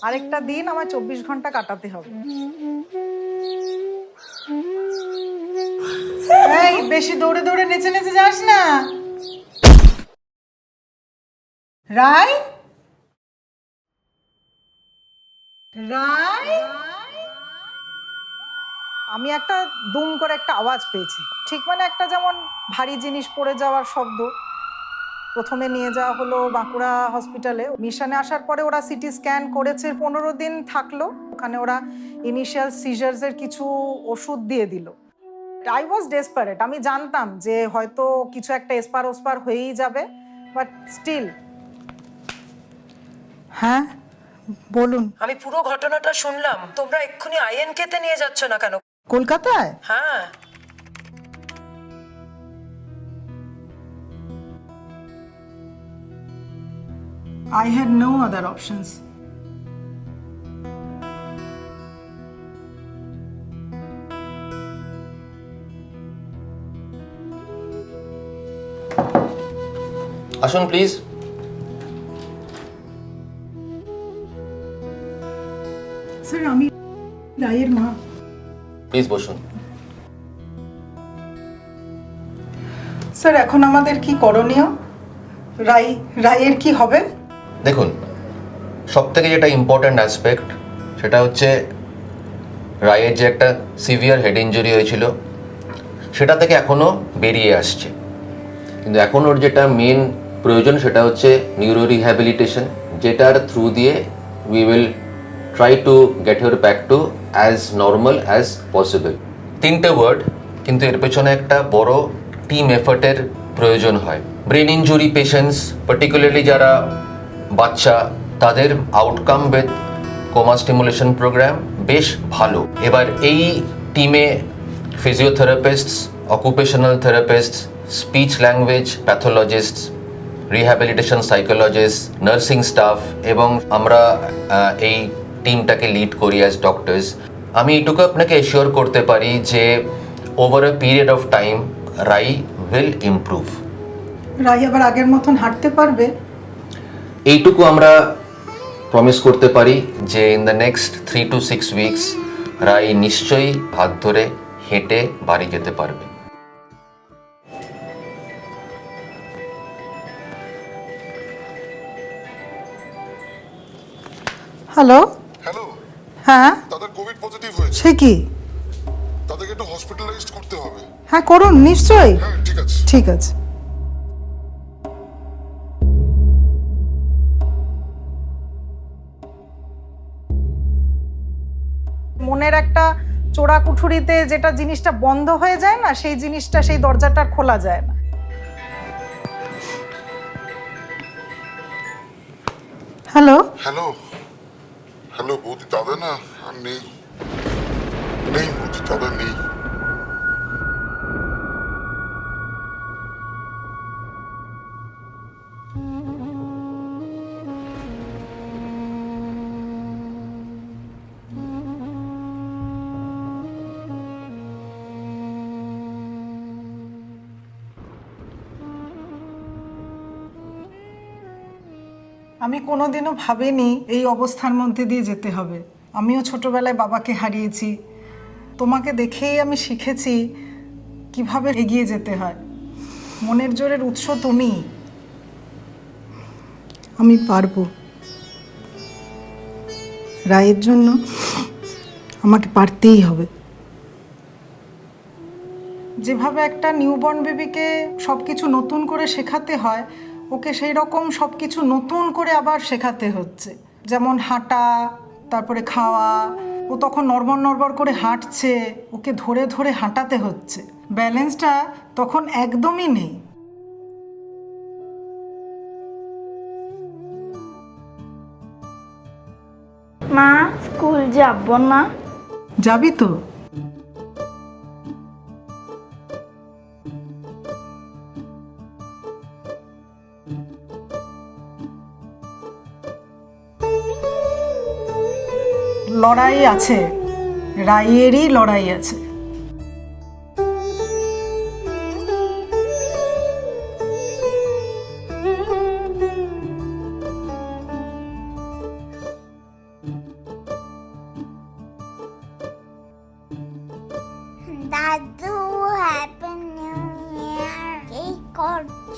আরেকটা দিন আমার 24 ঘন্টা কাটাতে হবে। এই বেশি দৌড়ে দৌড়ে নেচে নেচে যাস না। রাই, রাই, আমি একটা দুম করে একটা আওয়াজ পেয়েছি, ঠিক মানে একটা যেমন ভারী জিনিস পড়ে যাওয়ার শব্দ। প্রথমে নিয়ে যাওয়া হলো বাঁকুড়া হসপিটালে। মিশনে আসার পরে ওরা সিটি স্ক্যান করেছে, 15 দিন থাকলো ওখানে। ওরা ইনিশিয়াল সিজার্সের কিছু ওষুধ দিয়ে দিল। I was desperate. আমি জানতাম যে হয়তো কিছু একটা এসপার ওসপার হয়েই যাবে, বাট স্টিল। হ্যাঁ বলুন। আমি পুরো ঘটনাটা শুনলাম। তোমরা এক্ষুনি আইএনকে তে নিয়ে যাচ্ছ না কেন? কলকাতায়? হ্যাঁ, I had no other options. আসুন প্লিজ। স্যার আমি রায়ের মা। প্লিজ বসুন। স্যার এখন আমাদের কি করণীয়? রায়ের কি হবে? দেখুন, সবথেকে যেটা ইম্পর্ট্যান্ট অ্যাসপেক্ট সেটা হচ্ছে রায়ের যে একটা সিভিয়ার হেড ইনজুরি হয়েছিল সেটা থেকে এখনও বেরিয়ে আসছে, কিন্তু এখন ওর যেটা মেন প্রয়োজন সেটা হচ্ছে নিউরো রিহ্যাবিলিটেশন, যেটার থ্রু দিয়ে we will try to get here back to as normal as possible. 3টে ওয়ার্ড, কিন্তু এর পেছনে একটা বড় টিম এফার্টের প্রয়োজন হয়। ব্রেন ইনজুরি পেশেন্টস, পার্টিকুলারলি যারা বাচ্চা, তাদের outcome with coma stimulation program বেশ ভালো। এবার এই টিমে physiotherapists, occupational therapists, speech language pathologists, rehabilitation psychologist, nursing staff, এবং আমরা এই টিমটাকে লিড করি অ্যাজ ডক্টরস। আমি এইটুকু আপনাকে এশিওর করতে পারি যে over a period of time Rai will improve. Rai আবার আগের মতন হাঁটতে পারবে? এইটুকু আমরা প্রমিস করতে পারি যে in the next 3 to 6 weeks Rai নিশ্চয়ই হাত ধরে হেঁটে বাড়ি যেতে পারবে। হ্যালো। হ্যালো, হ্যাঁ তাদের কোভিড পজিটিভ হয়েছে। সে কি? তাদেরকে একটু হসপিটালাইজড করতে হবে। হ্যাঁ করুন, নিশ্চয়ই। হ্যাঁ ঠিক আছে। ঠিক আছে। মনের একটা চোরা কুঠুরিতে যেটা জিনিসটা বন্ধ হয়ে যায় না, সেই জিনিসটা, সেই দরজাটা খোলা যায় না। হ্যালো। হ্যালো হ্যালো বৌদি, দাদা না আর নেই। নেই বৌদি, দাদা নেই। আমি কোনোদিনও ভাবিনি এই অবস্থার মধ্যে দিয়ে যেতে হবে। আমিও ছোটবেলায় বাবাকে হারিয়েছি। তোমাকে দেখেই আমি শিখেছি কিভাবে এগিয়ে যেতে হয়। মনের জোরের উৎস তুমি। আমি পারবো। রায়ের জন্য আমাকে পারতেই হবে। যেভাবে একটা নিউবর্ন বেবিকে সব কিছু নতুন করে শেখাতে হয়, ওকে সেই রকম সব কিছু নতুন করে আবার শেখাতে হচ্ছে। যেমন হাঁটা, তারপরে খাওয়া। ও তখন নড়বড় নড়বড় করে হাঁটছে, ওকে ধরে ধরে হাঁটাতে হচ্ছে। ব্যালেন্সটা তখন একদমই নেই। মা, স্কুল যাব না? যাবি তো? লড়াই আছে, রায়েরই লড়াই আছে। দাদু হ্যাপি নিউ ইয়ার এই করছ।